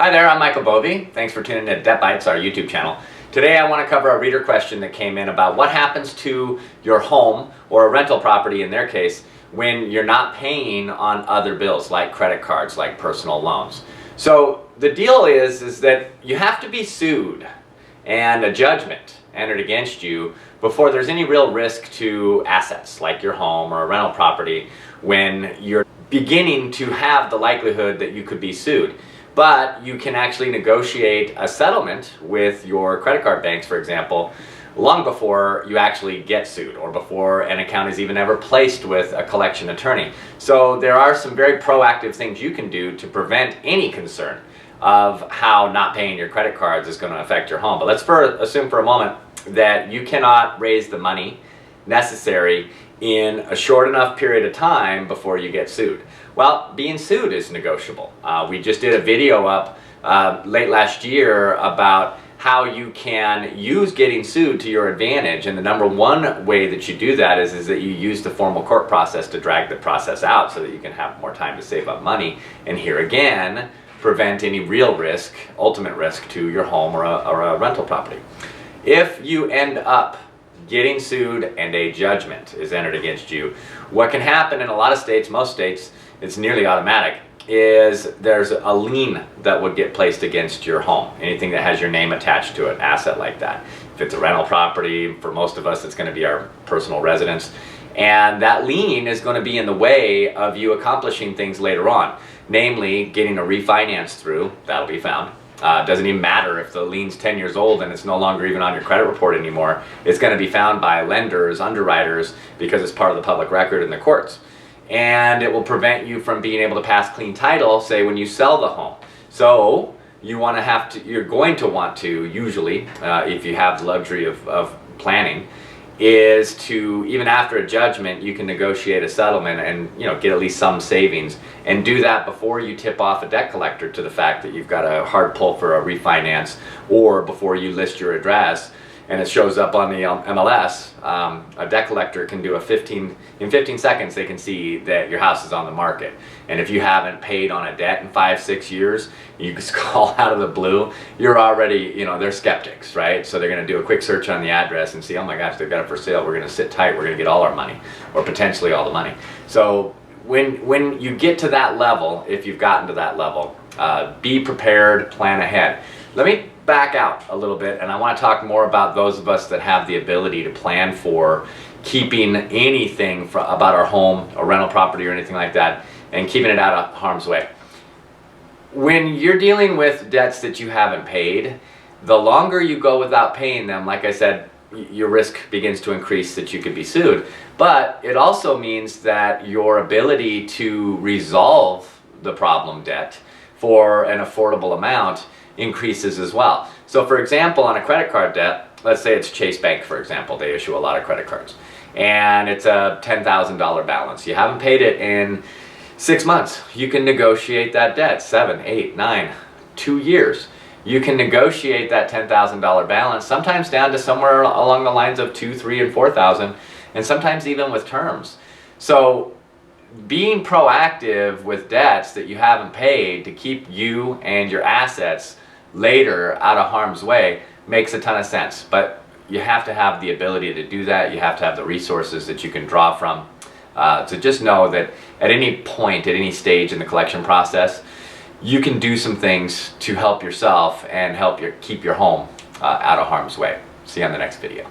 Hi there, I'm Michael Bovee. Thanks for tuning in to DebtBytes, our YouTube channel. Today I want to cover a reader question that came in about what happens to your home or a rental property in their case when you're not paying on other bills like credit cards, like personal loans. So the deal is that you have to be sued and a judgment entered against you before there's any real risk to assets like your home or a rental property when you're beginning to have the likelihood that you could be sued. But you can actually negotiate a settlement with your credit card banks, for example, long before you actually get sued or before an account is even ever placed with a collection attorney. So there are some very proactive things you can do to prevent any concern of how not paying your credit cards is going to affect your home. But let's assume for a moment that you cannot raise the money necessary in a short enough period of time before you get sued. Well, being sued is negotiable. We just did a video up late last year about how you can use getting sued to your advantage, and the number one way that you do that is that you use the formal court process to drag the process out so that you can have more time to save up money, and here again prevent any real risk, ultimate risk to your home or a rental property. If you end up getting sued and a judgment is entered against you, what can happen in a lot of states, most states, it's nearly automatic, is there's a lien that would get placed against your home. Anything that has your name attached to it, asset like that. If it's a rental property, for most of us it's going to be our personal residence. And that lien is going to be in the way of you accomplishing things later on. Namely, getting a refinance through, that'll be found. Doesn't even matter if the lien's 10 years old and it's no longer even on your credit report anymore. It's going to be found by lenders, underwriters, because it's part of the public record in the courts. And it will prevent you from being able to pass clean title, say, when you sell the home. So you're going to want to, usually, if you have the luxury of planning, is to, even after a judgment, you can negotiate a settlement and get at least some savings, and do that before you tip off a debt collector to the fact that you've got a hard pull for a refinance, or before you list your address and it shows up on the MLS. A debt collector can do in 15 seconds they can see that your house is on the market, and if you haven't paid on a debt in 5-6 years, you just call out of the blue, you're already, they're skeptics, right? So they're going to do a quick search on the address and see, oh my gosh, they've got it for sale, we're going to sit tight, we're going to get all our money, or potentially all the money. So when you get to that level, if you've gotten to that level, be prepared, plan ahead. Let me back out a little bit, and I want to talk more about those of us that have the ability to plan for keeping anything about our home, a rental property, or anything like that, and keeping it out of harm's way. When you're dealing with debts that you haven't paid, the longer you go without paying them, like I said, your risk begins to increase that you could be sued. But it also means that your ability to resolve the problem debt for an affordable amount increases as well. So for example, on a credit card debt, let's say it's Chase Bank, for example, they issue a lot of credit cards, and it's a $10,000 balance. You haven't paid it in 6 months. You can negotiate that debt, 7, 8, 9, 2 years. You can negotiate that $10,000 balance, sometimes down to somewhere along the lines of 2, 3, and 4,000, and sometimes even with terms. So being proactive with debts that you haven't paid to keep you and your assets later out of harm's way makes a ton of sense. But you have to have the ability to do that. You have to have the resources that you can draw from. So just know that at any point, at any stage in the collection process, you can do some things to help yourself and help keep your home out of harm's way. See you on the next video.